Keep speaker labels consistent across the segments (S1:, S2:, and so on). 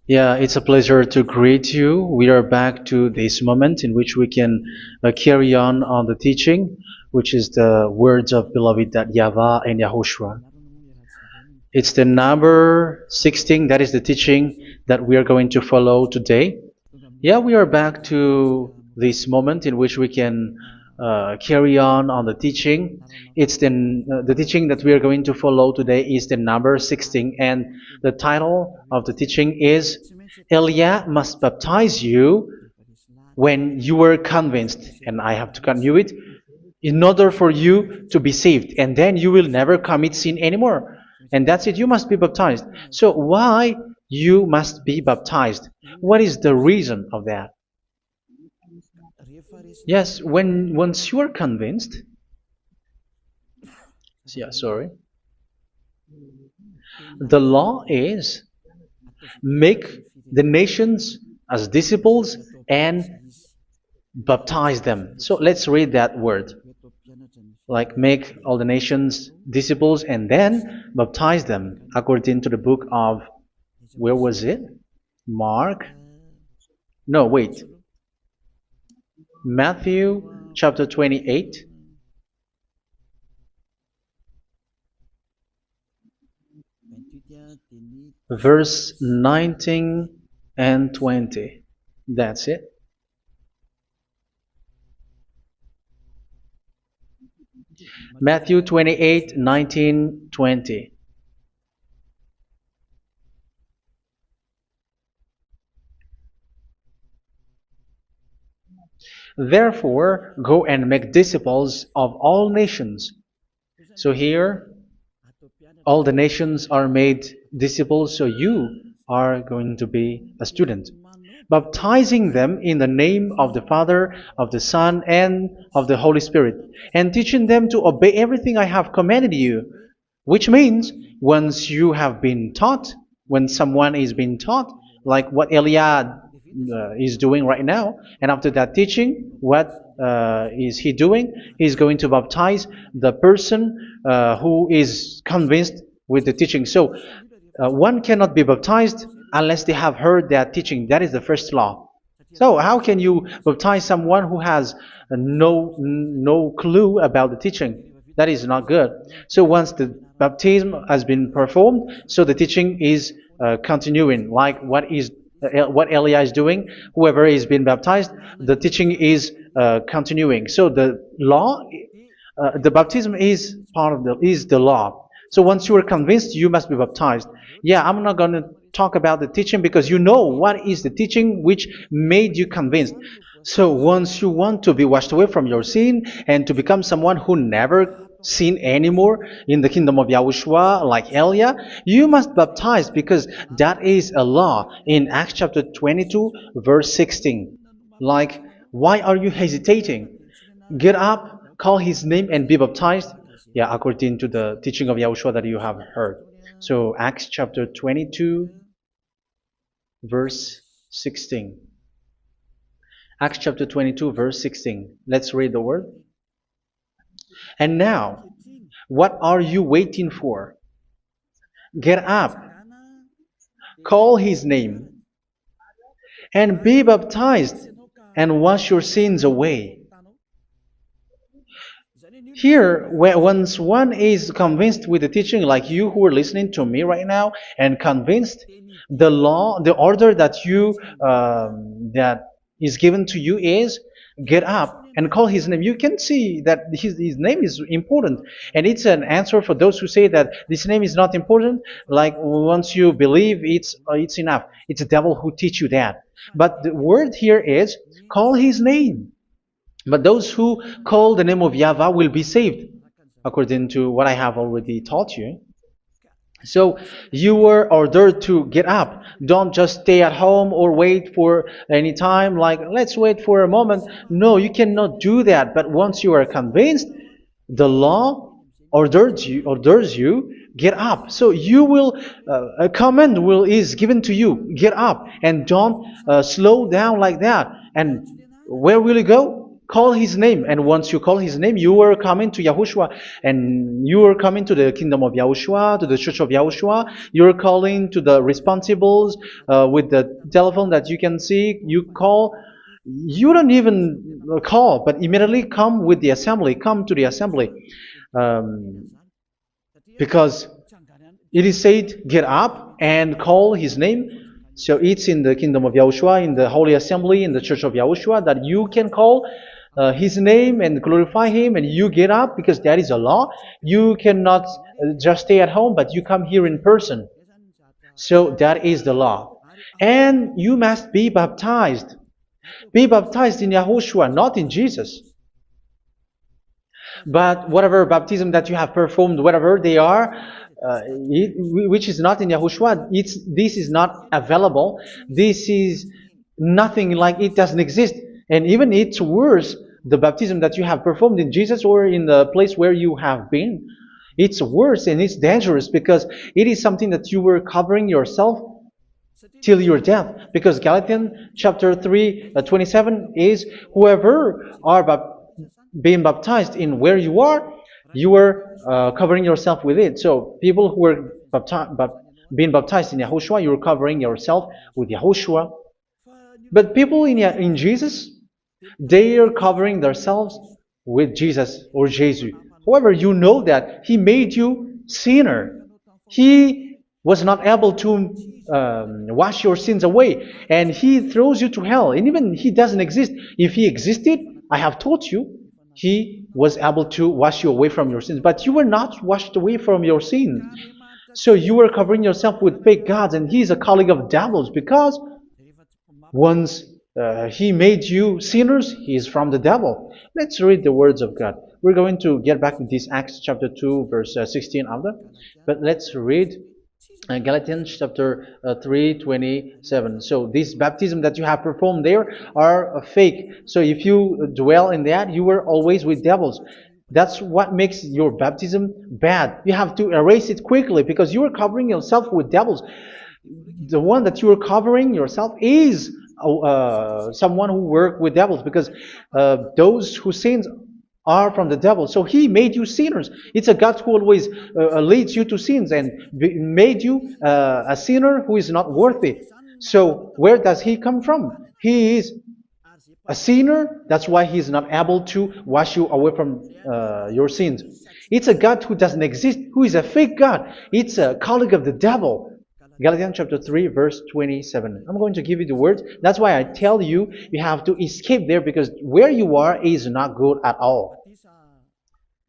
S1: Yeah, it's a pleasure to greet you. We are back to this moment in which we can carry on the teaching, which is the words of beloved that YAHVAH and YAHOSHUA. It's the number 16, that is the teaching that we are going to follow today. Yeah, we are back to this moment in which we can carry on the teaching. It's the teaching that we are going to follow today is the number 16, and the title of the teaching is Elia must baptize you when you were convinced, and I have to continue it, in order for you to be saved, and then you will never commit sin anymore. And that's it, you must be baptized. So why you must be baptized? What is the reason of that? Yes, once you are convinced, yeah, sorry, the law is make the nations as disciples and baptize them. So let's read that word. Like make all the nations disciples and then baptize them according to the book of, where was it? Mark? No, wait. Matthew chapter 28. Verse 19 and 20. That's it. Matthew 28, 19, 20. Therefore, go and make disciples of all nations. So here, all the nations are made disciples, so you are going to be a student. Baptizing them in the name of the Father, of the Son, and of the Holy Spirit, and teaching them to obey everything I have commanded you. Which means, once you have been taught, when someone is being taught, like what Elia is doing right now, and after that teaching, what is he doing? He's going to baptize the person who is convinced with the teaching. So one cannot be baptized unless they have heard that teaching. That is the first law. So how can you baptize someone who has no clue about the teaching? That is not good. So once the baptism has been performed, so the teaching is continuing, like what Elia is doing. Whoever is being baptized, the teaching is continuing. So the law, the baptism is part of the law. So once you are convinced, you must be baptized. Yeah, I'm not going to talk about the teaching because you know what is the teaching which made you convinced. So once you want to be washed away from your sin and to become someone who never sin anymore in the kingdom of Yahushua, like Elia, you must baptize because that is a law in Acts chapter 22, verse 16. Like, why are you hesitating? Get up, call his name, and be baptized. Yeah, according to the teaching of Yahushua that you have heard. So Acts chapter 22, verse 16. Acts chapter 22, verse 16. Let's read the word. And now, what are you waiting for? Get up, call his name, and be baptized, and wash your sins away. Here, once one is convinced with the teaching, like you who are listening to me right now, and convinced, the law, the order that that is given to you is get up and call his name. You can see that his name is important, and it's an answer for those who say that this name is not important. Like once you believe, it's enough. It's the devil who teach you that. But the word here is call his name. But those who call the name of YAHVAH will be saved, according to what I have already taught you. So you were ordered to get up. Don't just stay at home or wait for any time, like let's wait for a moment. No, you cannot do that. But once you are convinced, the law orders you get up. So you will a command is given to you, get up, and don't slow down like that. And where will you go? call his name. And once you call his name, you are coming to Yahushua. And you are coming to the kingdom of Yahushua, to the church of Yahushua. You're calling to the responsibles with the telephone that you can see. You call. You don't even call, but immediately come with the assembly. Come to the assembly. Um, because it is said, get up and call his name. So it's in the kingdom of Yahushua, in the holy assembly, in the church of Yahushua, that you can call his name and glorify him, and you get up, because that is a law. You cannot just stay at home, but you come here in person. So that is the law. And you must be baptized. Be baptized in Yahushua, not in Jesus. But whatever baptism that you have performed, whatever they are, which is not in Yahushua, this is not available. This is nothing, like it doesn't exist. And even it's worse, the baptism that you have performed in Jesus or in the place where you have been. It's worse and it's dangerous, because it is something that you were covering yourself till your death. Because Galatians chapter 3, 27 is, whoever are being baptized in where you are covering yourself with it. So people who were being baptized in Yahushua, you're covering yourself with Yahushua. But people in Jesus, they are covering themselves with Jesus or Jesus. However, you know that he made you sinner. He was not able to wash your sins away, and he throws you to hell. And even he doesn't exist. If he existed, I have taught you, he was able to wash you away from your sins. But you were not washed away from your sins. So you were covering yourself with fake gods, and he's a colleague of devils, because once he made you sinners, he is from the devil. Let's read the words of God. We're going to get back to this Acts chapter 2, verse 16 after. But let's read Galatians chapter 3:27. So this baptism that you have performed there are fake. So if you dwell in that, you were always with devils. That's what makes your baptism bad. You have to erase it quickly, because you are covering yourself with devils. The one that you are covering yourself is someone who works with devils, because those who sin are from the devil. So he made you sinners. It's a God who always leads you to sins, and made you a sinner who is not worthy. So where does he come from? He is a sinner. That's why he is not able to wash you away from your sins. It's a God who doesn't exist, who is a fake God. It's a colleague of the devil. Galatians chapter 3, verse 27. I'm going to give you the words. That's why I tell you, you have to escape there, because where you are is not good at all.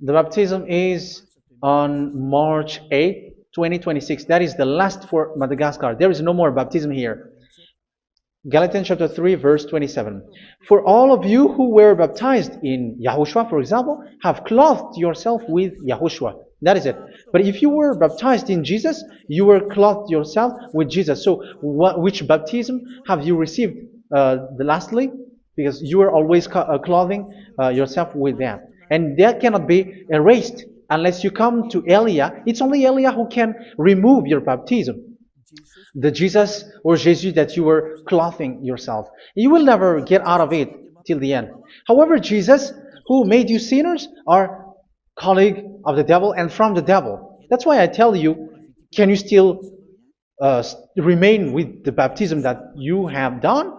S1: The baptism is on March 8, 2026. That is the last for Madagascar. There is no more baptism here. Galatians chapter 3, verse 27. For all of you who were baptized in Yahushua, for example, have clothed yourself with Yahushua. That is it. But if you were baptized in Jesus, you were clothed yourself with Jesus. So which baptism have you received lastly? Because you are always clothing yourself with that. And that cannot be erased unless you come to Elia. It's only Elia who can remove your baptism. The Jesus or Jesus that you were clothing yourself. You will never get out of it till the end. However, Jesus, who made you sinners, are colleague of the devil and from the devil. That's why I tell you, can you still remain with the baptism that you have done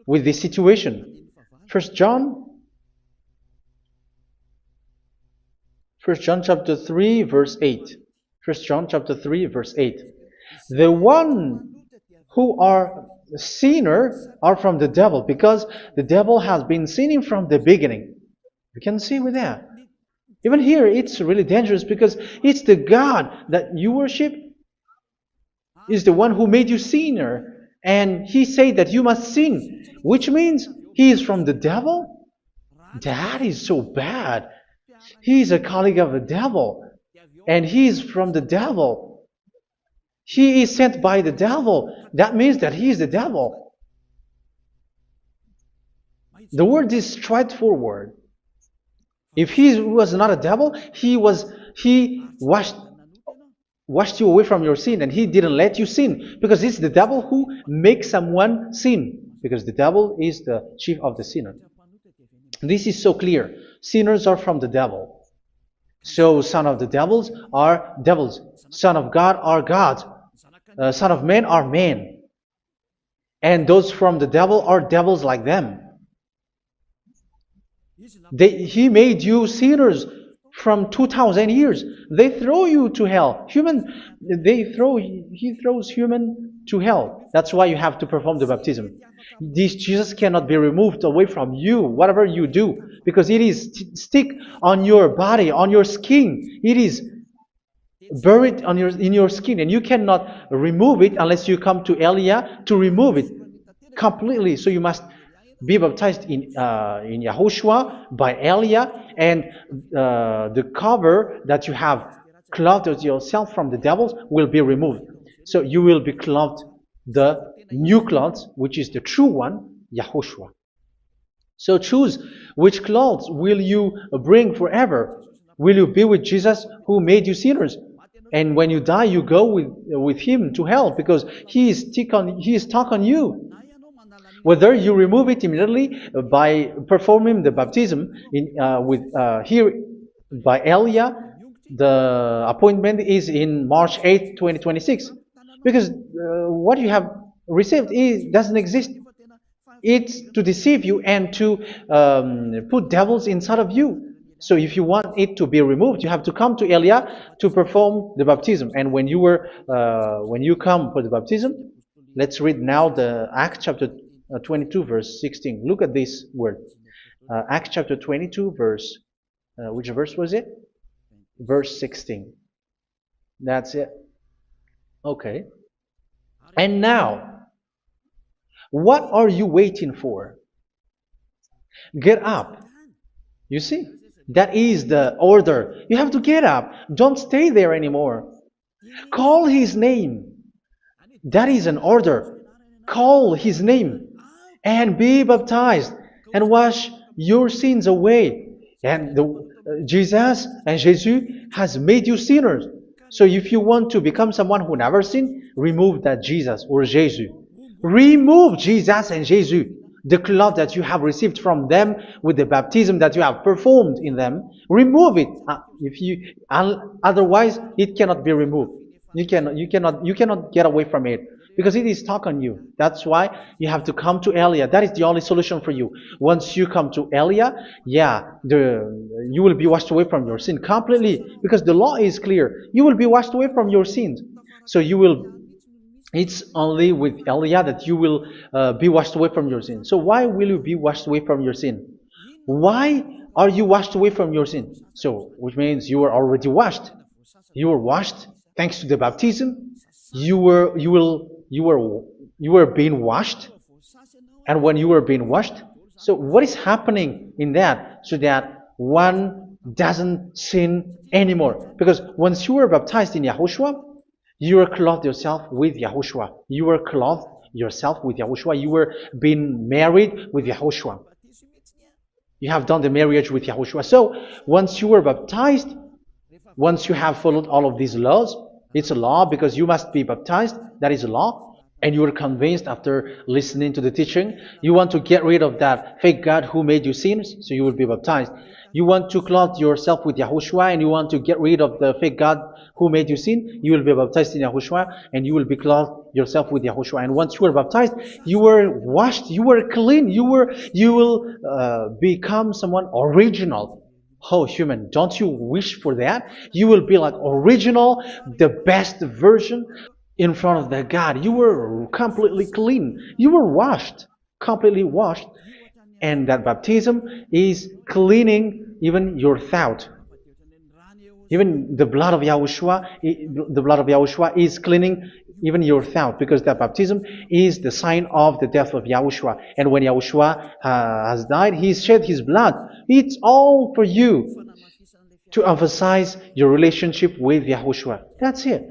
S1: with this situation? First John chapter 3, verse 8. First John chapter 3, verse 8. The one who are sinner are from the devil, because the devil has been sinning from the beginning. You can see with that. Even here, it's really dangerous, because it's the God that you worship is the one who made you sinner, and he said that you must sin, which means he is from the devil. That is so bad. He is a colleague of the devil, and he is from the devil. He is sent by the devil. That means that he is the devil. The word is straightforward. If he was not a devil, he washed you away from your sin, and he didn't let you sin, because it's the devil who makes someone sin, because the devil is the chief of the sinner. This is so clear. Sinners are from the devil. So son of the devils are devils. Son of God are gods. Son of men are men. And those from the devil are devils like them. He made you sinners from 2,000 years. They throw you to hell. He throws human to hell. That's why you have to perform the baptism. This Jesus cannot be removed away from you, whatever you do, because it is stick on your body, on your skin. It is buried in your skin, and you cannot remove it unless you come to Elia to remove it completely. So you must be baptized in YAHOSHUA by Elia, and the cover that you have clothed yourself from the devils will be removed. So you will be clothed the new clothes, which is the true one, YAHOSHUA. So choose which clothes will you bring forever. Will you be with Jesus who made you sinners? And when you die, you go with him to hell because he is stuck on you. Whether you remove it immediately by performing the baptism here by Elia, the appointment is in March 8, 2026. Because what you have received doesn't exist. It's to deceive you and to put devils inside of you. So if you want it to be removed, you have to come to Elia to perform the baptism. And when you come for the baptism, let's read now the Acts chapter 22 verse 16. Look at this word. Acts chapter 22 verse, which verse was it? Verse 16. That's it. Okay. And now, what are you waiting for? Get up. You see, that is the order. You have to get up. Don't stay there anymore. Call his name. That is an order. Call his name and be baptized and wash your sins away. And Jesus has made you sinners. So if you want to become someone who never sinned, remove that Jesus or Jesus. Remove Jesus and Jesus, the cloth that you have received from them with the baptism that you have performed in them. Remove it. Otherwise, it cannot be removed. You cannot get away from it because it is stuck on you. That's why you have to come to Elia. That is the only solution for you. Once you come to Elia, you will be washed away from your sin completely because the law is clear. You will be washed away from your sins. So it's only with Elia that you will be washed away from your sin. So why will you be washed away from your sin? Why are you washed away from your sin? So, which means you were already washed. You were washed thanks to the baptism. You were being washed. And when you were being washed, so what is happening in that? So that one doesn't sin anymore. Because once you were baptized in YAHOSHUA, you were clothed yourself with YAHOSHUA. You were clothed yourself with YAHOSHUA. You were being married with YAHOSHUA. You have done the marriage with YAHOSHUA. So once you were baptized, once you have followed all of these laws, it's a law because you must be baptized. That is a law. And you are convinced after listening to the teaching, you want to get rid of that fake God who made you sinners, so you will be baptized. You want to clothe yourself with YAHOSHUA and you want to get rid of the fake God who made you sin, you will be baptized in YAHOSHUA and you will be clothed yourself with YAHOSHUA. And once you are baptized, you were washed, you were clean, you will become someone original. Oh, human, don't you wish for that? You will be like original, the best version in front of the God. You were completely clean. You were washed, completely washed. And that baptism is cleaning even your thought. Even the blood of YAHOSHUA is cleaning even your thought, because that baptism is the sign of the death of YAHOSHUA. And when YAHOSHUA has died, he shed his blood. It's all for you to emphasize your relationship with YAHOSHUA. That's it.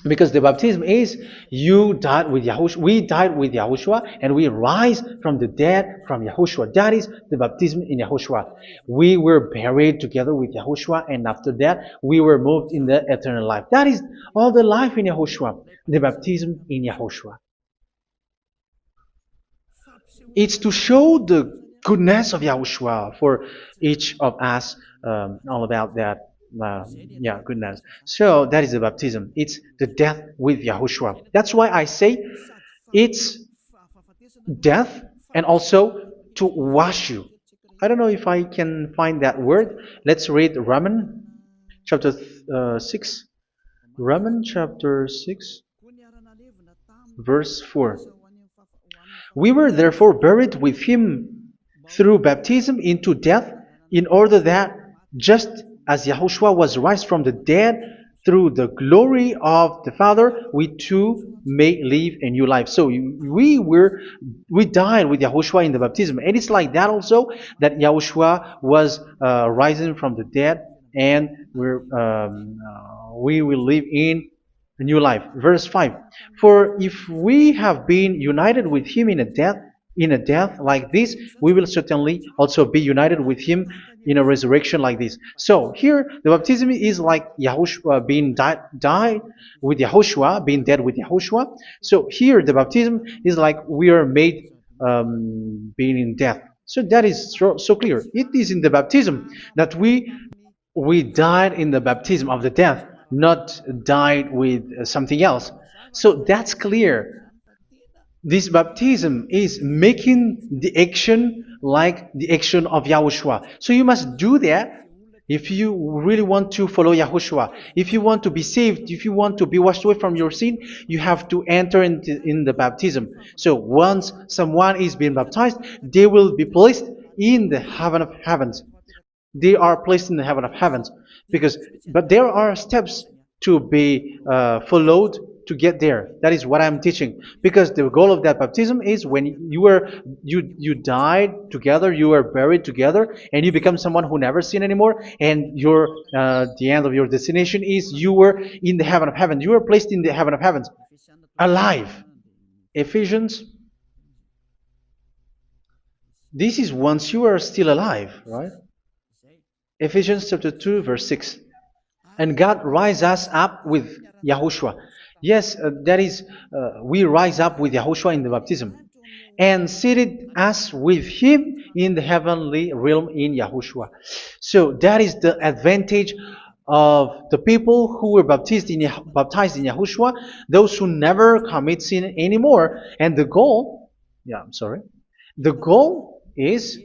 S1: Because the baptism is you died with YAHOSHUA, we died with YAHOSHUA, and we rise from the dead from YAHOSHUA. That is the baptism in YAHOSHUA. We were buried together with YAHOSHUA, and after that we were moved in the eternal life. That is all the life in YAHOSHUA, the baptism in YAHOSHUA. It's to show the goodness of Yahushua for each of us, all about that. Yeah, goodness. So that is the baptism. It's the death with Yahushua. That's why I say it's death and also to wash you. I don't know if I can find that word. Let's read Romans chapter 6. Romans chapter 6, verse 4. We were therefore buried with him through baptism into death, in order that, just as Yahushua was raised from the dead through the glory of the Father, we too may live a new life. So we died with Yahushua in the baptism, and it's like that also that Yahushua was rising from the dead, and we will live in a new life. Verse 5. For if we have been united with him in a death like this, we will certainly also be united with him in a resurrection like this. So here the baptism is like Yahushua being died with Yahushua, being dead with Yahushua. So here the baptism is like we are made being in death. So that is so clear. It is in the baptism that we died in the baptism of the death, not died with something else. So that's clear. This baptism is making the action like the action of Yahushua. So you must do that if you really want to follow Yahushua. If you want to be saved, if you want to be washed away from your sin, you have to enter in the baptism. So once someone is being baptized, they will be placed in the heaven of heavens. They are placed in the heaven of heavens, but there are steps to be followed to get there. That is what I'm teaching, because the goal of that baptism is when you died together, you were buried together, and you become someone who never sin anymore, and your the end of your destination is you were in the heaven of heaven. You were placed in the heaven of heavens, alive. Ephesians, this is once you are still alive, right? Ephesians chapter 2, verse 6. And God rise us up with Yahushua. Yes, that is, we rise up with Yahushua in the baptism. And seated us with him in the heavenly realm in Yahushua. So that is the advantage of the people who were baptized in Yahushua, those who never commit sin anymore. And the goal, the goal is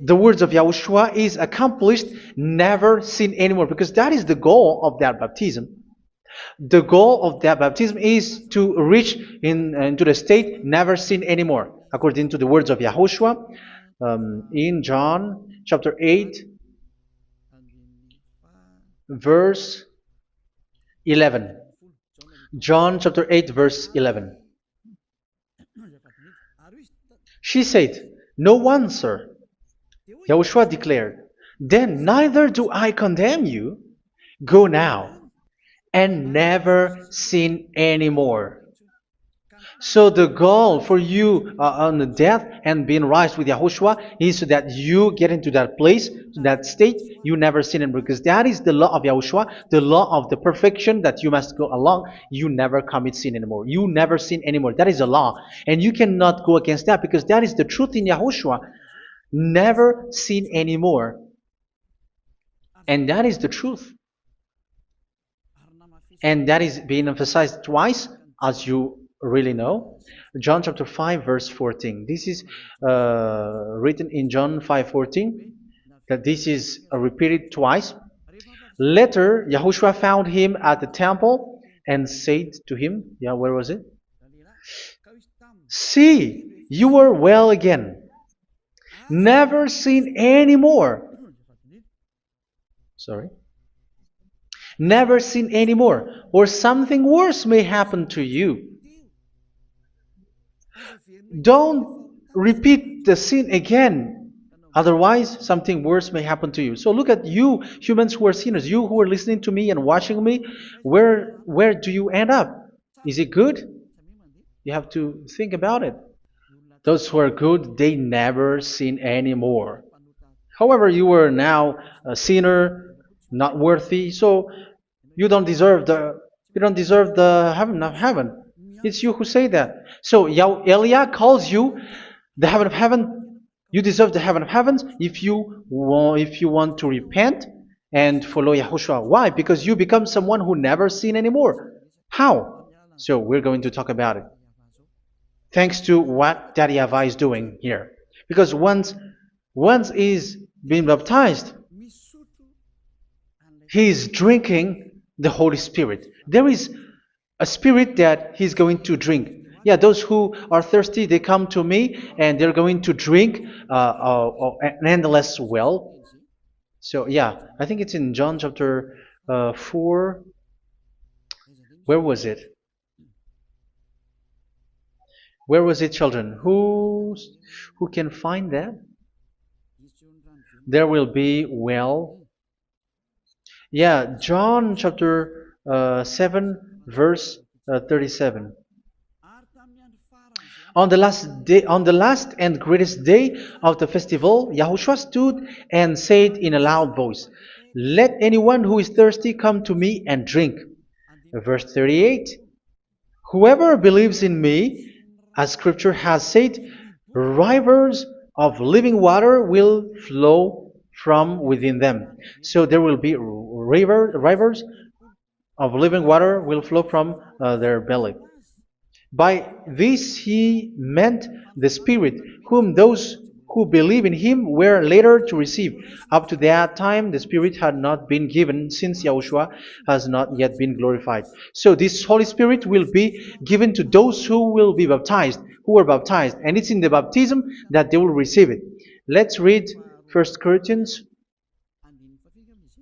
S1: the words of Yahushua is accomplished, never sin anymore, because that is the goal of that baptism. The goal of that baptism is to reach into the state never sin anymore, according to the words of Yahushua in John chapter 8, verse 11. John chapter 8, verse 11. She said, "No one, sir." Yahushua declared, "Then neither do I condemn you. Go now and never sin anymore." So the goal for you on the death and being raised with Yahushua is so that you get into that place, that state, you never sin anymore. Because that is the law of Yahushua, the law of the perfection that you must go along. You never commit sin anymore. You never sin anymore. That is a law. And you cannot go against that, because that is the truth in Yahushua. Never sin anymore. And that is the truth. And that is being emphasized twice, as you really know. John chapter 5, verse 14. This is written in John 5:14, that this is repeated twice. Later, Yahushua found him at the temple and said to him, where was it? "See, you are well again. Never sin anymore." Never sin anymore, or something worse may happen to you. Don't repeat the sin again. Otherwise, something worse may happen to you. So look at you, humans who are sinners, you who are listening to me and watching me. Where do you end up? Is it good? You have to think about it. Those who are good, they never sin anymore. However, you are now a sinner, not worthy, so you don't deserve the heaven of heaven. It's you who say that. So Eliah calls you the heaven of heaven You deserve the heaven of heavens if you want to repent and follow Yahushua. Why? Because you become someone who never sin anymore. How? So we're going to talk about it. Thanks to what Daddy YAHVAH is doing here. Because once he's been baptized, he's drinking the Holy Spirit. There is a spirit that he's going to drink. Yeah, those who are thirsty, they come to me and they're going to drink an endless well. So yeah, I think it's in John chapter 4. Where was it? Where was it, children? Who can find that? There will be well. Yeah, John chapter 7, verse 37. On the last and greatest day of the festival, Yahushua stood and said in a loud voice, "Let anyone who is thirsty come to me and drink." Verse 38, "Whoever believes in me, as scripture has said, rivers of living water will flow from within them." So there will be rivers of living water will flow from their belly. By this he meant the Spirit, whom those who believe in him were later to receive. Up to that time, the Spirit had not been given, since Yahushua has not yet been glorified. So this Holy Spirit will be given to those who will be baptized, who are baptized, and it's in the baptism that they will receive it. Let's read 1 Corinthians.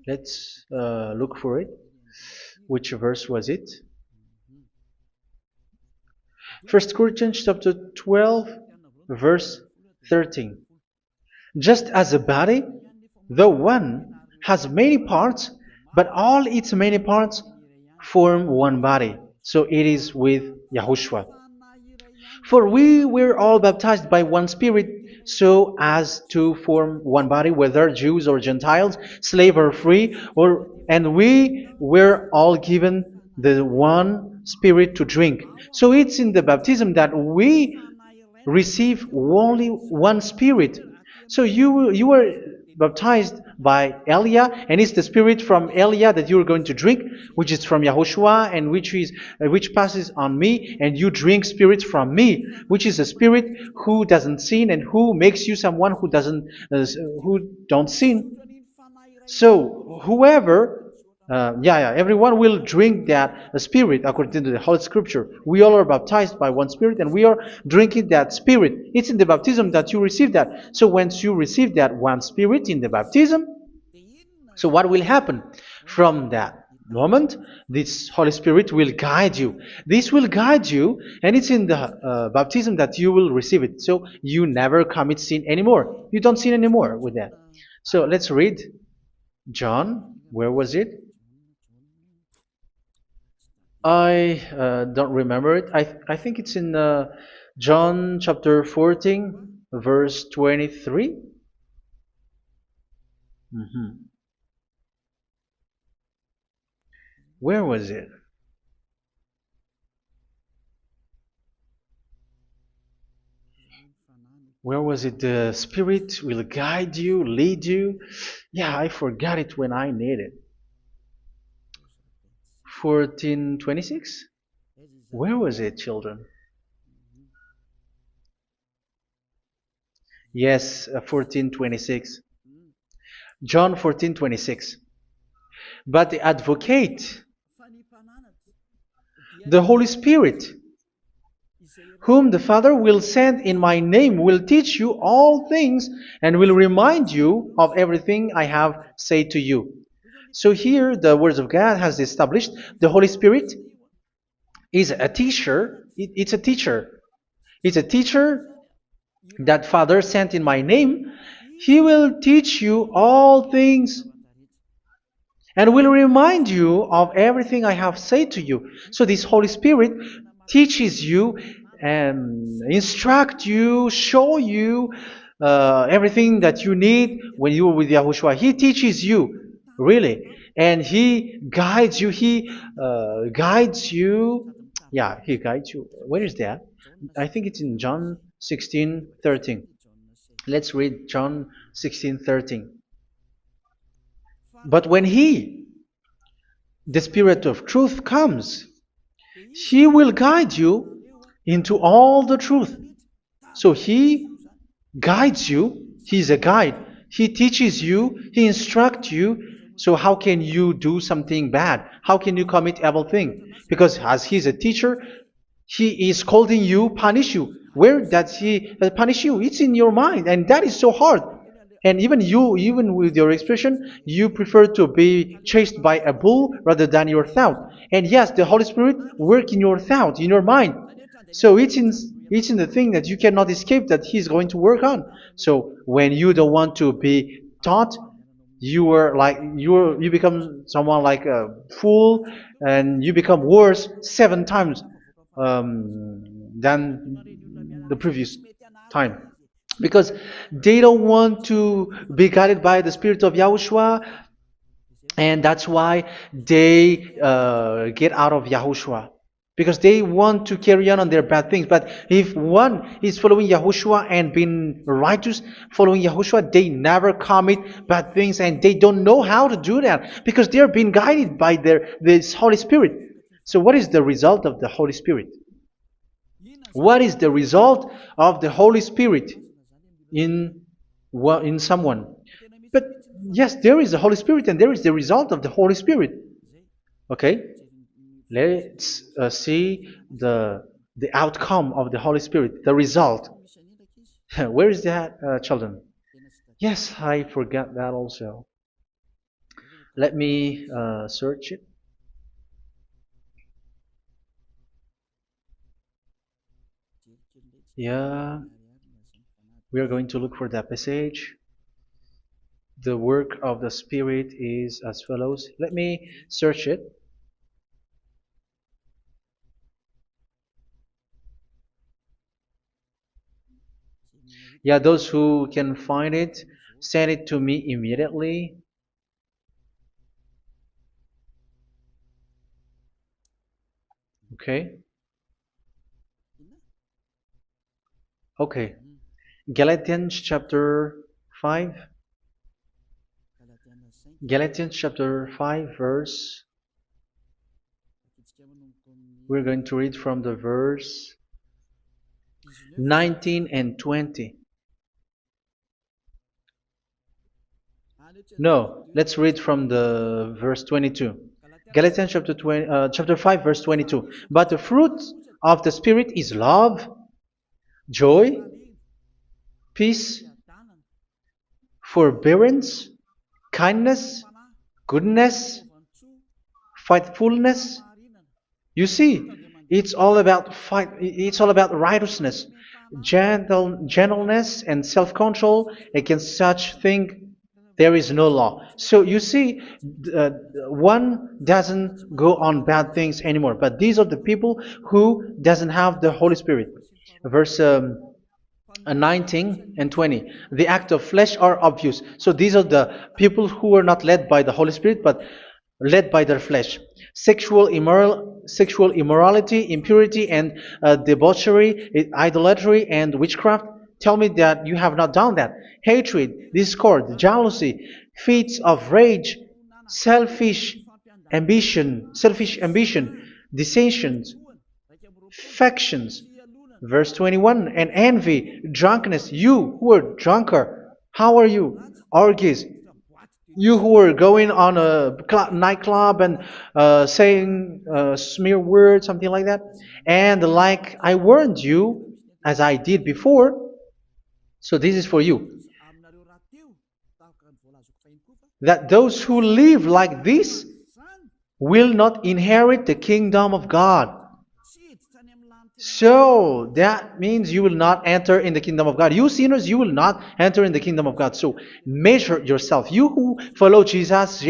S1: Let's look for it. Which verse was it? 1 Corinthians chapter 12, verse 13. Just as a body, though one, has many parts, but all its many parts form one body. So it is with Yahushua. For we were all baptized by one Spirit, so as to form one body, whether Jews or Gentiles, slave or free, and we were all given the one Spirit to drink. So it's in the baptism that we receive only one Spirit. So you were baptized by Elia, and it's the Spirit from Elia that you are going to drink, which is from Yahushua, and which passes on me, and you drink Spirit from me, which is a Spirit who doesn't sin and who makes you someone who don't sin. So whoever everyone will drink that Spirit according to the Holy Scripture. We all are baptized by one Spirit, and we are drinking that Spirit. It's in the baptism that you receive that. So once you receive that one Spirit in the baptism, so what will happen? From that moment, this Holy Spirit will guide you. This will guide you, and it's in the baptism that you will receive it. So you never commit sin anymore. You don't sin anymore with that. So let's read John. Where was it? I don't remember it. I think it's in John chapter 14, verse 23. Where was it? Where was it? The Spirit will guide you, lead you. Yeah, I forgot it when I need it. 14:26? Where was it, children? Yes, 14:26. John 14:26. But the advocate, the Holy Spirit, whom the Father will send in my name, will teach you all things and will remind you of everything I have said to you. So here the words of God has established the Holy Spirit is a teacher. It's a teacher. It's a teacher that Father sent in my name. He will teach you all things and will remind you of everything I have said to you. So this Holy Spirit teaches you and instruct you, show you everything that you need when you are with Yahushua. He teaches you, really. And He guides you. He guides you. Yeah, He guides you. Where is that? I think it's in John 16:13. Let's read John 16:13. But when He, the Spirit of truth, comes, He will guide you into all the truth. So He guides you. He's a guide. He teaches you. He instructs you. So how can you do something bad? How can you commit evil thing? Because as He's a teacher, He is scolding you, punish you. Where does He punish you? It's in your mind, and that is so hard. And even you, even with your expression, you prefer to be chased by a bull rather than your thought. And yes, the Holy Spirit work in your thought, in your mind. So it's in the thing that you cannot escape that He's going to work on. So when you don't want to be taught, you become someone like a fool, and you become worse 7 times than the previous time, because they don't want to be guided by the Spirit of Yahushua, and that's why they get out of Yahushua, because they want to carry on their bad things. But if one is following Yahushua and being righteous, following Yahushua, they never commit bad things, and they don't know how to do that because they are being guided by this Holy Spirit. So what is the result of the Holy Spirit? What is the result of the Holy Spirit in someone? But yes, there is the Holy Spirit, and there is the result of the Holy Spirit. Okay, let's see the outcome of the Holy Spirit, the result. Where is that, children? Yes, I forgot that also. Let me search it. Yeah, we are going to look for that passage. The work of the Spirit is as follows. Let me search it. Yeah, those who can find it, send it to me immediately. Okay. Okay. Galatians chapter 5. Galatians chapter 5 verse. We're going to read from the verse 19 and 20. No, let's read from the verse 22. Galatians chapter 5 verse 22. But the fruit of the Spirit is love, joy, peace, forbearance, kindness, goodness, faithfulness. You see, it's all about fight. It's all about righteousness, gentleness, and self-control. Against such thing, there is no law. So you see, one doesn't go on bad things anymore. But these are the people who doesn't have the Holy Spirit. Verse 19 and 20. The act of flesh are obvious. So these are the people who are not led by the Holy Spirit, but led by their flesh. Sexual immorality, impurity, and debauchery, idolatry, and witchcraft. Tell me that you have not done that. Hatred, discord, jealousy, fits of rage, selfish ambition, dissensions, factions. Verse 21, and envy, drunkenness. You who are drunkard, how are you? Orgies. You who are going on a nightclub and saying smear words, something like that. And like I warned you, as I did before, so this is for you, that those who live like this will not inherit the kingdom of God. So that means you will not enter in the kingdom of God. You sinners, you will not enter in the kingdom of God. So measure yourself. You who follow Jesus,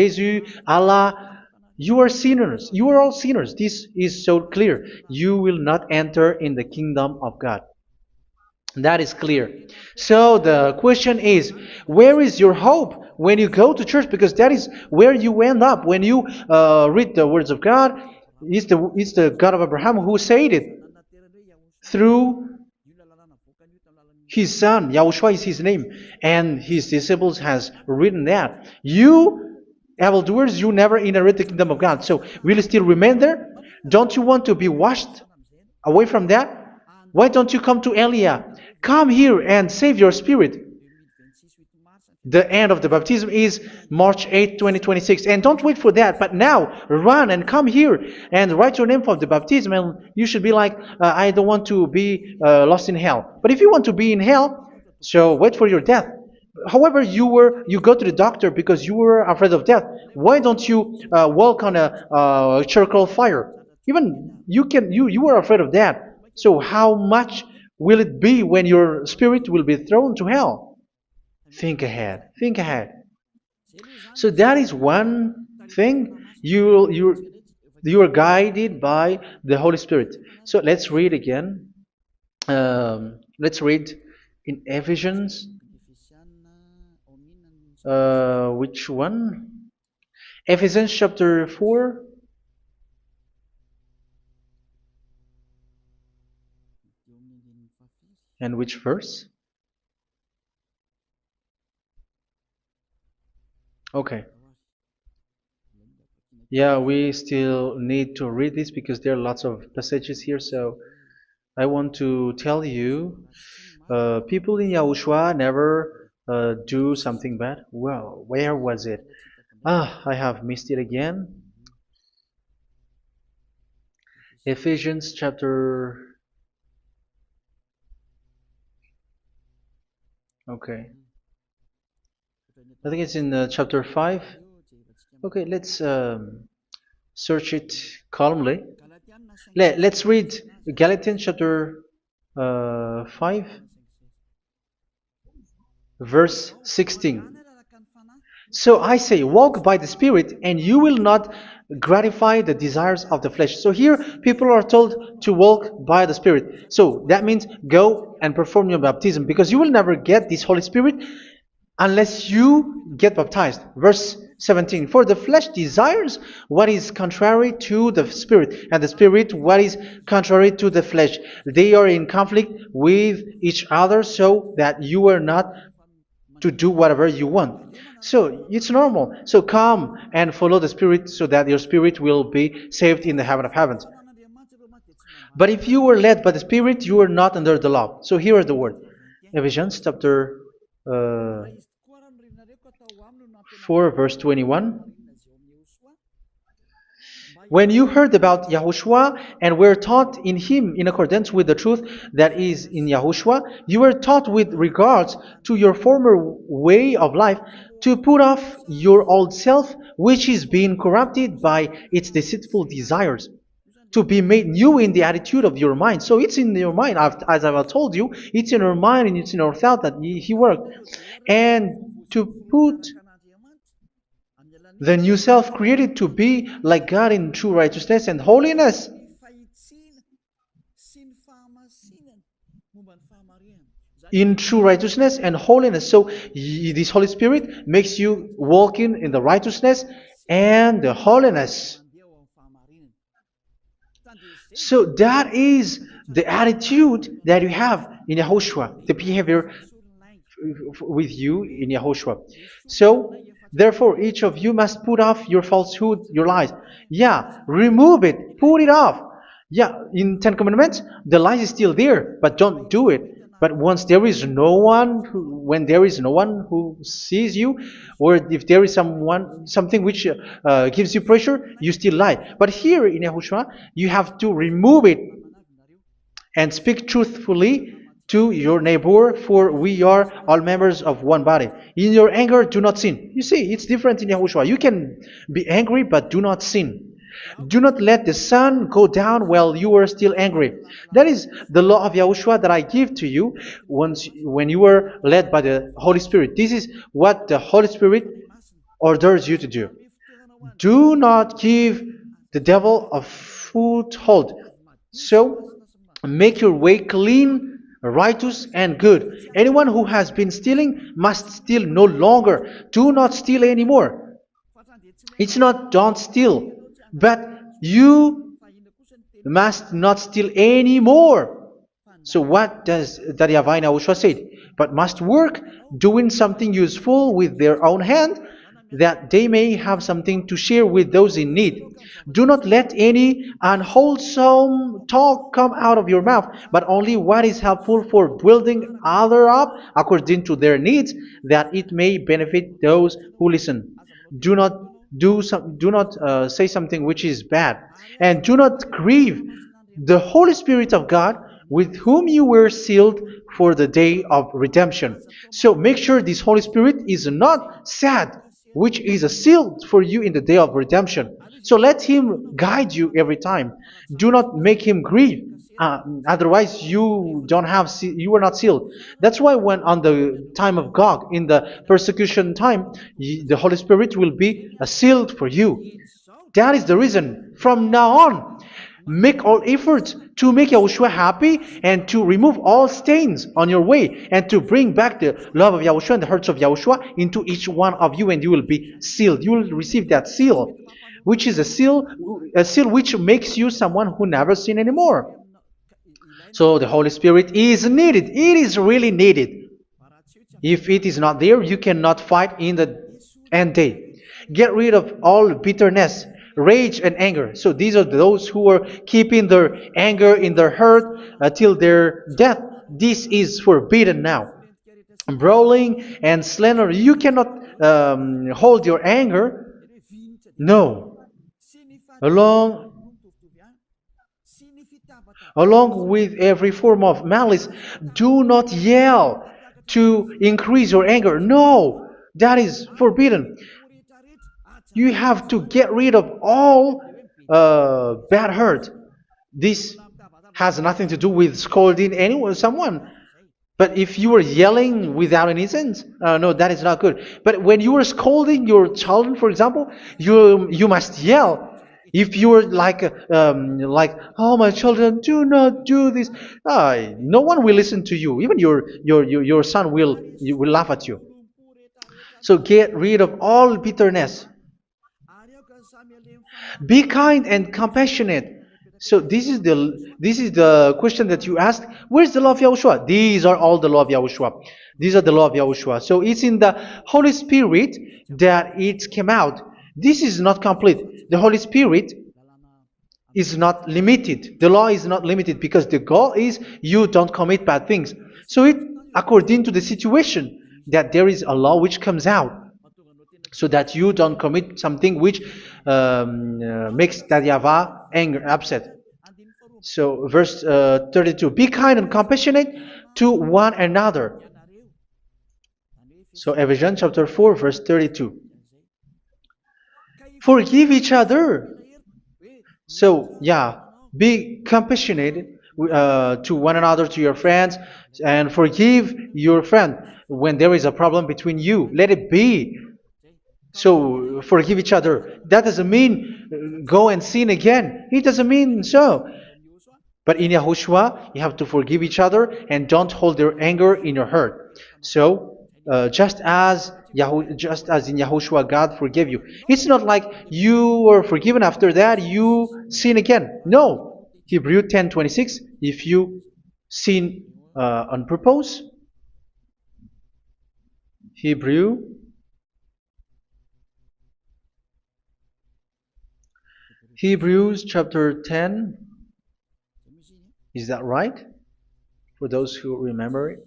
S1: Allah, you are sinners. You are all sinners. This is so clear. You will not enter in the kingdom of God. That is clear. So the question is, where is your hope when you go to church? Because that is where you end up when you read the words of God. It's the God of Abraham who said it. Through His son, Yahushua is his name, and his disciples has written that. You, evildoers, you never inherit the kingdom of God. So, will you still remain there? Don't you want to be washed away from that? Why don't you come to Elia? Come here and save your spirit. The end of the baptism is March 8th, 2026. And don't wait for that, but now run and come here and write your name for the baptism. And you should be like, I don't want to be lost in hell. But if you want to be in hell, so wait for your death. However, you go to the doctor because you were afraid of death. Why don't you walk on a charcoal fire? Even you were afraid of that. So how much will it be when your spirit will be thrown to hell? Think ahead. Think ahead. So that is one thing. You are guided by the Holy Spirit. So let's read again. Let's read in Ephesians. Which one? Ephesians chapter 4. And which verse? Okay. Yeah, we still need to read this because there are lots of passages here. So I want to tell you, people in Yahushua never do something bad. Well, where was it? I have missed it again. Ephesians chapter. Okay. I think it's in chapter 5. Okay, let's search it calmly. Let's read Galatians chapter 5, verse 16. So I say, walk by the Spirit, and you will not gratify the desires of the flesh. So here, people are told to walk by the Spirit. So that means go and perform your baptism, because you will never get this Holy Spirit unless you get baptized. Verse 17. For the flesh desires what is contrary to the Spirit, and the Spirit what is contrary to the flesh. They are in conflict with each other, so that you are not to do whatever you want. So it's normal. So come and follow the Spirit so that your spirit will be saved in the heaven of heavens. But if you were led by the Spirit, you are not under the law. So here is the word. Ephesians chapter 4 verse 21. When you heard about Yahushua and were taught in him in accordance with the truth that is in Yahushua, you were taught with regards to your former way of life to put off your old self, which is being corrupted by its deceitful desires, to be made new in the attitude of your mind. So it's in your mind, as I've told you, it's in your mind and it's in your thought that he worked. And to put the new self created to be like God in true righteousness and holiness. In true righteousness and holiness. So this Holy Spirit makes you walk in the righteousness and the holiness. So that is the attitude that you have in Yahushua, the behavior with you in Yahushua. So therefore, each of you must put off your falsehood, your lies. Yeah, remove it, put it off. Yeah, in Ten Commandments, the lies is still there, but don't do it. But once there is no one, when there is no one who sees you, or if there is something which gives you pressure, you still lie. But here in Yahushua, you have to remove it and speak truthfully to your neighbor, for we are all members of one body. In your anger, do not sin. You see, it's different in Yahushua. You can be angry, but do not sin. Do not let the sun go down while you are still angry. That is the law of Yahushua that I give to you when you were led by the Holy Spirit. This is what the Holy Spirit orders you to do. Do not give the devil a foothold. So, make your way clean, righteous, and good. Anyone who has been stealing must steal no longer. Do not steal anymore. It's not don't steal, but you must not steal anymore. So what does Daddy Yahweh Yahushua said? But must work doing something useful with their own hand, that they may have something to share with those in need. Do not let any unwholesome talk come out of your mouth, but only what is helpful for building other up according to their needs, that it may benefit those who listen. Do not do not say something which is bad, and do not grieve the Holy Spirit of God, with whom you were sealed for the day of redemption. So make sure this Holy Spirit is not sad, which is a seal for you in the day of redemption. So let Him guide you every time. Do not make Him grieve. Otherwise, you don't have you are not sealed. That's why when on the time of God, in the persecution time, the Holy Spirit will be sealed for you. That is the reason. From now on, make all efforts to make Yahushua happy and to remove all stains on your way and to bring back the love of Yahushua and the hearts of Yahushua into each one of you, and you will be sealed. You will receive that seal, which is a seal which makes you someone who never sin anymore. So the Holy Spirit is needed. It is really needed. If it is not there, you cannot fight in the end day. Get rid of all bitterness, rage, and anger. So these are those who are keeping their anger in their heart till their death. This is forbidden now. Brawling and slander. You cannot hold your anger. No. Along Along with every form of malice, do not yell to increase your anger. No, that is forbidden. You have to get rid of all bad hurt. This has nothing to do with scolding anyone, someone. But if you are yelling without any sense, no, that is not good. But when you are scolding your children, for example, you must yell. If you are like, oh my children, do not do this, no one will listen to you. Even your son will laugh at you. So get rid of all bitterness. Be kind and compassionate. So this is the question that you asked. Where's the law of Yahushua? These are all the law of Yahushua. These are the law of Yahushua. So it's in the Holy Spirit that it came out. This is not complete. The Holy Spirit is not limited. The law is not limited because the goal is you don't commit bad things. So it according to the situation that there is a law which comes out, so that you don't commit something which makes that YAHVAH anger, upset. So verse 32, be kind and compassionate to one another. So Ephesians chapter 4 verse 32. Forgive each other. So yeah, be compassionate to one another, to your friends, and forgive your friend when there is a problem between you. Let it be. So forgive each other. That doesn't mean go and sin again. It doesn't mean so. But in Yahushua, you have to forgive each other and don't hold your anger in your heart. So just as in Yahushua, God forgave you. It's not like you were forgiven after that you sin again. No. Hebrew 10:26. If you sin on purpose, Hebrews chapter 10. Is that right? For those who remember it.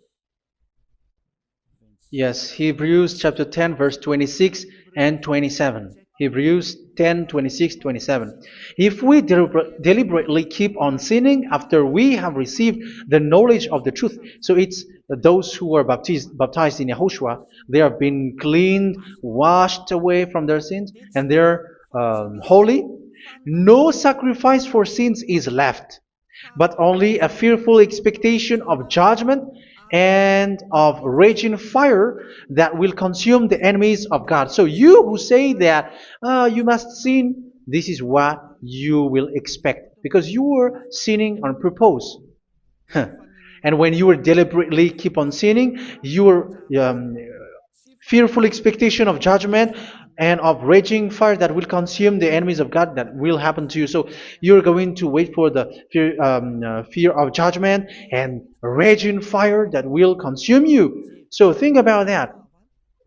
S1: Yes, Hebrews chapter 10 verse 26 and 27. Hebrews 10, 26, 27. If we deliberately keep on sinning after we have received the knowledge of the truth, so it's those who are baptized in Yahushua, they have been cleaned, washed away from their sins, and they're holy. No sacrifice for sins is left, but only a fearful expectation of judgment and of raging fire that will consume the enemies of God. So you who say that you must sin, this is what you will expect, because you were sinning on purpose. And when you will deliberately keep on sinning, you will fearful expectation of judgment and of raging fire that will consume the enemies of God that will happen to you. So you're going to wait for the fear of judgment and raging fire that will consume you. So think about that,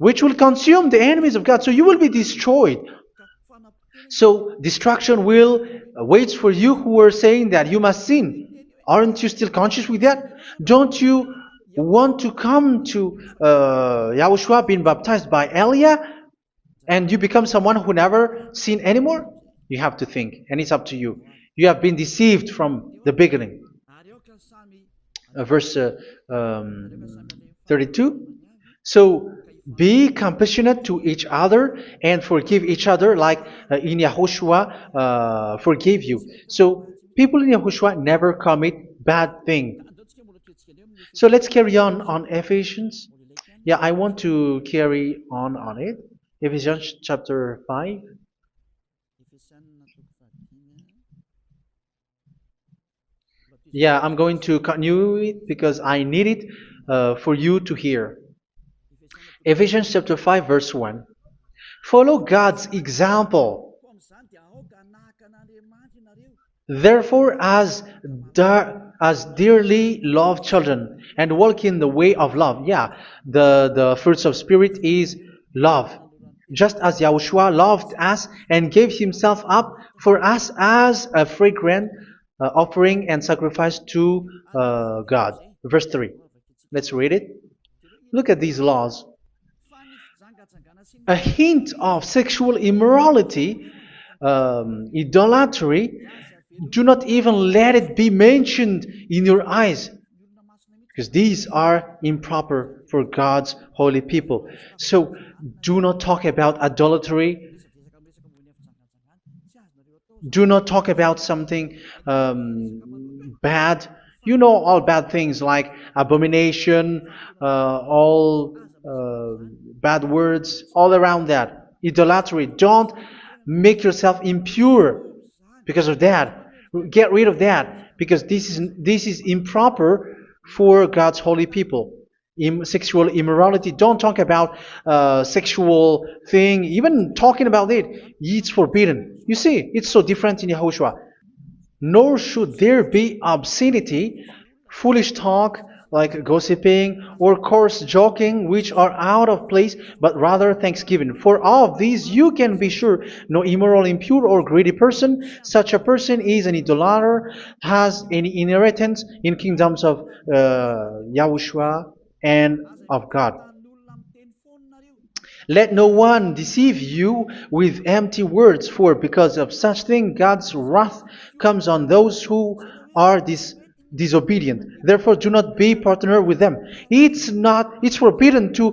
S1: which will consume the enemies of God. So you will be destroyed. So destruction will wait for you who are saying that you must sin. Aren't you still conscious with that? Don't you want to come to Yahushua being baptized by Elia and you become someone who never sinned anymore? You have to think, and it's up to you. You have been deceived from the beginning. Verse 32. So be compassionate to each other and forgive each other like in Yahushua forgave you. So people in Yahushua never commit bad thing. So let's carry on Ephesians. Yeah, I want to carry on it. Ephesians chapter 5. Yeah, I'm going to continue it because I need it for you to hear. Ephesians chapter 5 verse 1. Follow God's example. Therefore, as dearly loved children, and walk in the way of love. Yeah, the fruits of spirit is love. Just as Yahushua loved us and gave himself up for us as a fragrant offering and sacrifice to God. Verse 3. Let's read it. Look at these laws. A hint of sexual immorality, idolatry, do not even let it be mentioned in your eyes, because these are improper for God's holy people. So do not talk about idolatry. Do not talk about something bad. You know all bad things like abomination, all bad words, all around that. Idolatry. Don't make yourself impure because of that. Get rid of that because this is improper for God's holy people. Sexual immorality. Don't talk about sexual thing. Even talking about it, it's forbidden. You see, it's so different in Yahushua. Nor should there be obscenity, foolish talk like gossiping or coarse joking, which are out of place, but rather thanksgiving. For of these you can be sure: no immoral, impure, or greedy person, such a person is an idolater, has any inheritance in kingdoms of Yahushua and of God. Let no one deceive you with empty words, for because of such thing God's wrath comes on those who are disobedient. Therefore, do not be partner with them. It's forbidden to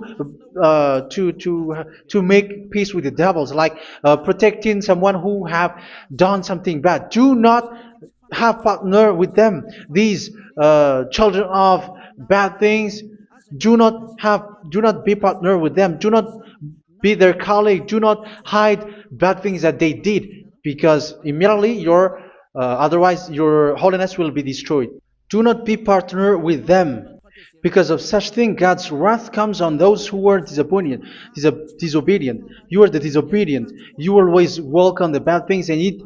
S1: make peace with the devils, like protecting someone who have done something bad. Do not have partner with them. These children of bad things. Do not be partner with them. Do not be their colleague. Do not hide bad things that they did, because immediately otherwise your holiness will be destroyed. Do not be partner with them. Because of such thing, God's wrath comes on those who are disobedient. You are the disobedient. You always walk on the bad things, and it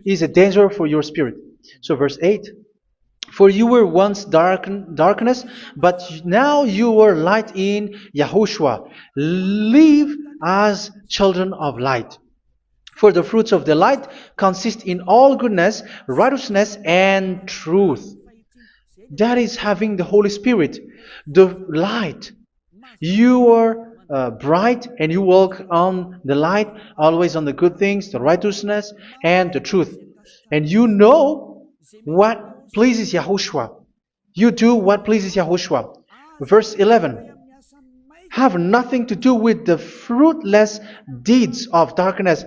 S1: is a danger for your spirit. So verse 8. For you were once darkness, but now you are light in Yahushua. Live as children of light. For the fruits of the light consist in all goodness, righteousness, and truth. That is having the Holy Spirit, the light. You are bright and you walk on the light, always on the good things, the righteousness, and the truth. And you know what pleases Yahushua. You do what pleases Yahushua. Verse 11. Have nothing to do with the fruitless deeds of darkness.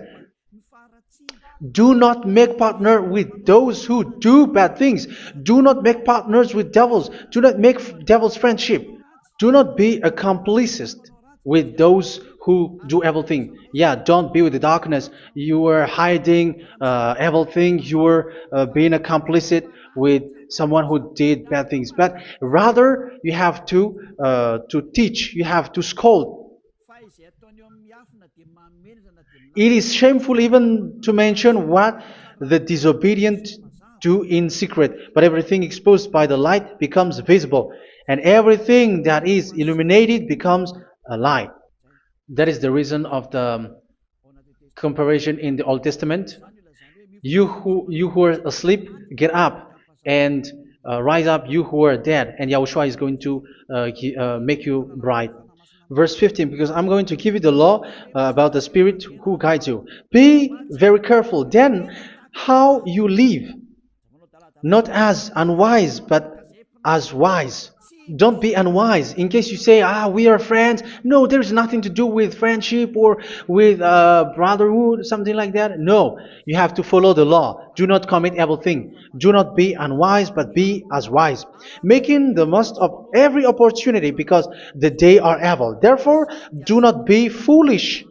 S1: Do not make partner with those who do bad things. Do not make partners with devils. Do not make devils friendship. Do not be accomplices with those who do evil things. Yeah, don't be with the darkness. You are hiding evil things. You are being a complicit with someone who did bad things, but rather you have to teach, you have to scold. It is shameful even to mention what the disobedient do in secret, but everything exposed by the light becomes visible, and everything that is illuminated becomes a light. That is the reason of the comparison in the Old Testament. You who are asleep, get up and rise up, you who are dead, and Yahushua is going to make you bright. Verse 15, because I'm going to give you the law about the Spirit who guides you. Be very careful then how you live, not as unwise, but as wise. Don't be unwise. In case you say, we are friends. No, there's nothing to do with friendship or with brotherhood, something like that. No, you have to follow the law. Do not commit evil thing. Do not be unwise, but be as wise, making the most of every opportunity, because the day are evil. Therefore, do not be foolish,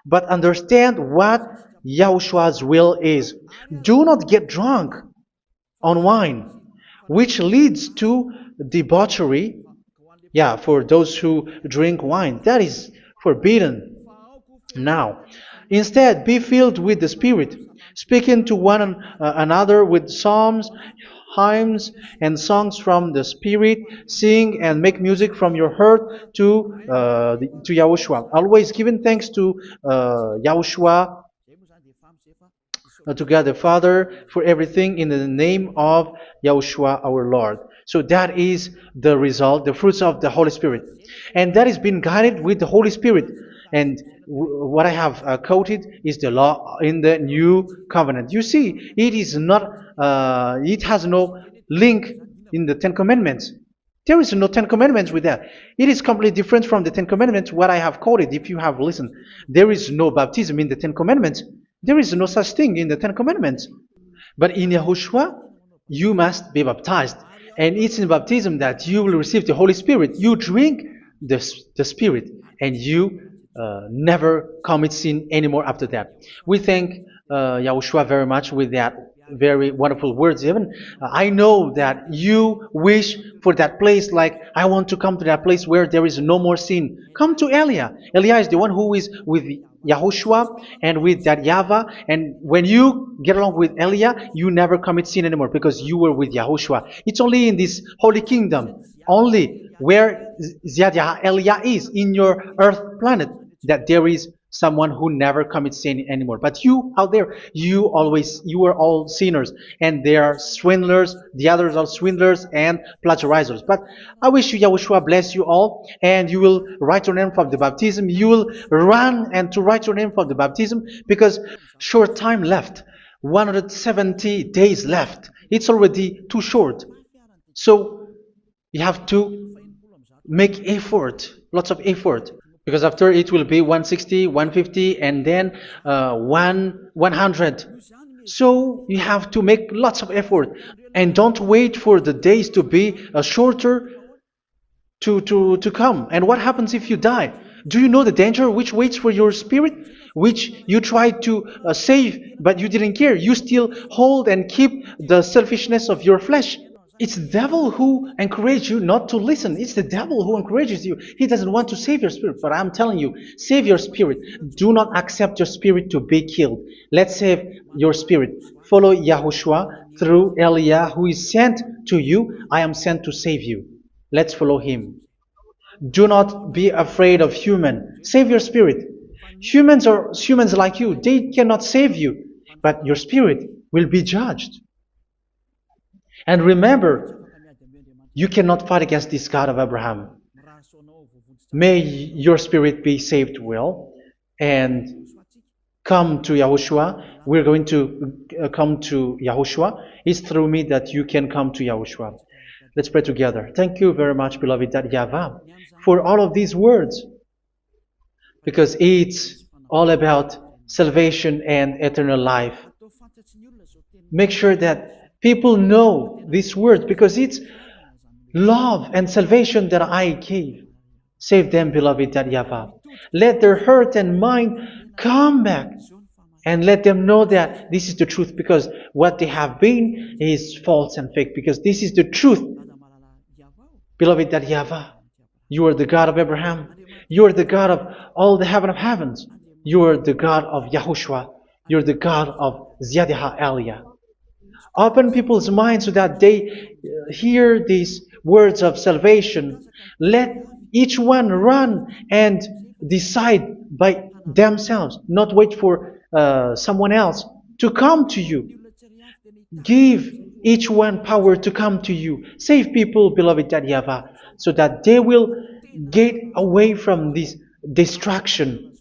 S1: but understand what Yahushua's will is. Do not get drunk on wine, which leads to debauchery. Yeah, for those who drink wine, that is forbidden now. Instead, be filled with the Spirit, speaking to one another with psalms, hymns, and songs from the Spirit. Sing and make music from your heart to Yahushua. Always giving thanks to Yahushua, to God the Father, for everything in the name of Yahushua our Lord. So that is the result, the fruits of the Holy Spirit. And that is being guided with the Holy Spirit. And what I have quoted is the law in the new covenant. You see, it is not, it has no link in the Ten Commandments. There is no Ten Commandments with that. It is completely different from the Ten Commandments, what I have quoted, if you have listened. There is no baptism in the Ten Commandments. There is no such thing in the Ten Commandments. But in Yahushua, you must be baptized. And it's in baptism that you will receive the Holy Spirit. You drink the Spirit, and you never commit sin anymore after that. We thank Yahushua very much with that very wonderful words. Even I know that you wish for that place, like I want to come to that place where there is no more sin. Come to Elia. Elia is the one who is with Yahushua and with that YAHVAH, and when you get along with Elia, you never commit sin anymore because you were with Yahushua. It's only in this holy kingdom, only where Elia is in your earth planet, that there is someone who never commits sin anymore. But you out there, you are all sinners, and they are swindlers. The others are swindlers and plagiarizers. But I wish you, Yahushua, bless you all, and you will write your name from the baptism. You will run and to write your name from the baptism, because short time left, 170 days left. It's already too short. So you have to make effort, lots of effort. Because after it will be 160, 150, and then 100. So you have to make lots of effort. And don't wait for the days to be shorter to come. And what happens if you die? Do you know the danger which waits for your spirit? Which you tried to save, but you didn't care. You still hold and keep the selfishness of your flesh. It's the devil who encourages you not to listen. It's the devil who encourages you. He doesn't want to save your spirit. But I'm telling you, save your spirit. Do not accept your spirit to be killed. Let's save your spirit. Follow Yahushua through Elia, who is sent to you. I am sent to save you. Let's follow him. Do not be afraid of human. Save your spirit. Humans are humans like you. They cannot save you. But your spirit will be judged. And remember, you cannot fight against this God of Abraham. May your spirit be saved well and come to Yahushua. We're going to come to Yahushua. It's through me that you can come to Yahushua. Let's pray together. Thank you very much, beloved YAHVAH, for all of these words, because it's all about salvation and eternal life. Make sure that people know these words, because it's love and salvation that I gave. Save them, beloved YAHVAH. Let their heart and mind come back and let them know that this is the truth, because what they have been is false and fake, because this is the truth. Beloved, that YAHVAH, you are the God of Abraham. You are the God of all the heaven of heavens. You are the God of YAHOSHUA. You are the God of Ziyadiha Aliyah. Open people's minds so that they hear these words of salvation. Let each one run and decide by themselves, not wait for someone else to come to you. Give each one power to come to you. Save people, beloved YAHVAH, so that they will get away from this distraction.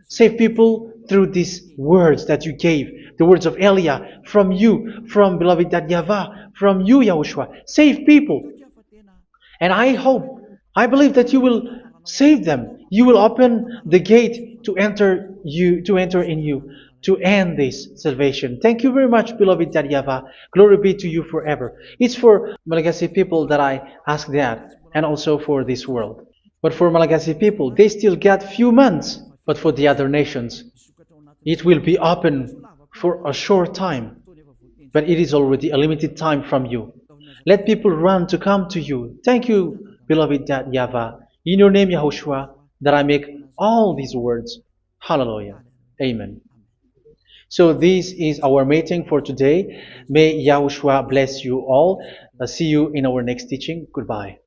S1: Save people through these words that you gave, the words of Elia, from you, from beloved YAHVAH, from you, Yahushua. Save people. And I believe that you will save them. You will open the gate to enter in you, to end this salvation. Thank you very much, beloved YAHVAH. Glory be to you forever. It's for Malagasy people that I ask that, and also for this world. But for Malagasy people, they still get few months. But for the other nations, it will be open for a short time. But it is already a limited time from you. Let people run to come to you. Thank you, beloved YAHVAH. In your name, Yahushua, that I make all these words. Hallelujah. Amen. So this is our meeting for today. May Yahushua bless you all. See you in our next teaching. Goodbye.